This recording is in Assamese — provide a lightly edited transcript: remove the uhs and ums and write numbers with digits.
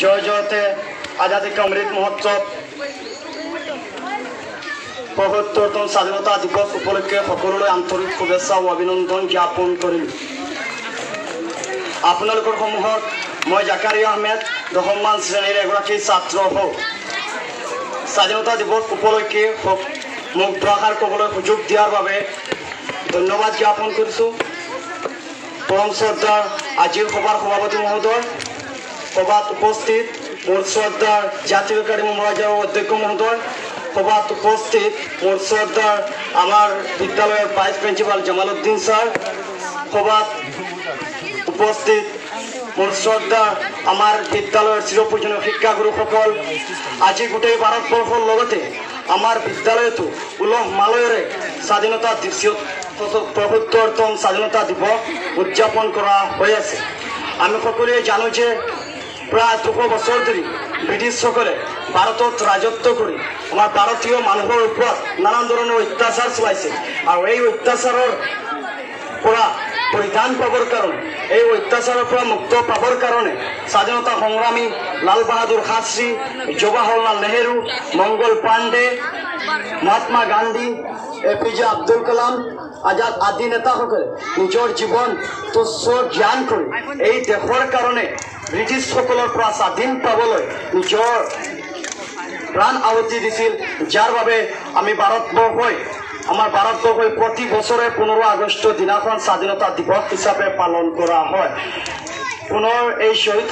জয় জয়তে আজাদী কা অমৃত মহোৎসৱ ৭৫তম স্বাধীনতা দিৱস উপলক্ষে সকলোলৈ আন্তৰিক শুভেচ্ছা ও অভিনন্দন জ্ঞাপন কৰিলোঁ। আপোনালোকৰ সমূহত মই জাকাৰিয়া আহমেদ ১০মান শ্ৰেণীৰ এগৰাকী ছাত্ৰ হওঁ। স্বাধীনতা দিৱস উপলক্ষে মোক দুআষাৰ ক'বলৈ সুযোগ দিয়াৰ বাবে ধন্যবাদ জ্ঞাপন কৰিছোঁ। পৰম শ্ৰদ্ধাৰ আজিৰ সভাৰ সভাপতি মহোদয়, সভাত উপস্থিত মোৰ শ্ৰদ্ধাৰ জাতীয় একাডেমী মহাজৰ অধ্যক্ষ মহোদয়, সভাত উপস্থিত মোৰ শ্ৰদ্ধাৰ আমাৰ বিদ্যালয়ৰ ভাইচ প্ৰিন্সিপাল জামালউদ্দিন ছাৰ, সভাত উপস্থিত মোৰ শ্ৰদ্ধাৰ আমাৰ বিদ্যালয়ৰ চিৰপূজনীয় শিক্ষাগুৰুসকল, আজি গোটেই ভাৰতবৰ্ষৰ লগতে আমাৰ বিদ্যালয়তো উলহ মালহেৰে স্বাধীনতা ৭৫তম স্বাধীনতা দিৱস উদযাপন কৰা হৈ আছে। আমি সকলোৱে জানো যে প্ৰায় ২০০ বছৰ ধৰি ব্ৰিটিছসকলে ভাৰতত ৰাজত্ব কৰি আমাৰ ভাৰতীয় মানুহৰ ওপৰত নানান ধৰণৰ অত্যাচাৰ চলাইছে আৰু এই অত্যাচাৰৰ পৰা পৰিধান পাবৰ কাৰণে, এই অত্যাচাৰৰ পৰা মুক্ত পাবৰ কাৰণে স্বাধীনতা সংগ্ৰামী লাল বাহাদুৰ শাস্ত্ৰী, জৱাহৰলাল নেহেৰু, মংগল পাণ্ডে, মহাত্মা গান্ধী, APJ আব্দুল কালাম আজাদ আদি নেতাসকলে নিজৰ জীৱন তুচ্ছ জ্ঞান কৰি এই দেশৰ কাৰণে ব্ৰিটিছসকলৰ পৰা স্বাধীন পাবলৈ নিজৰ প্ৰাণ আহুতি দিছিল, যাৰ বাবে আমি আমাৰ ভাৰতবৰ্ষই প্ৰতি বছৰে ১৫ আগষ্ট দিনাখন স্বাধীনতা দিৱস হিচাপে পালন কৰা হয়। পুনৰ এই শ্বহীদ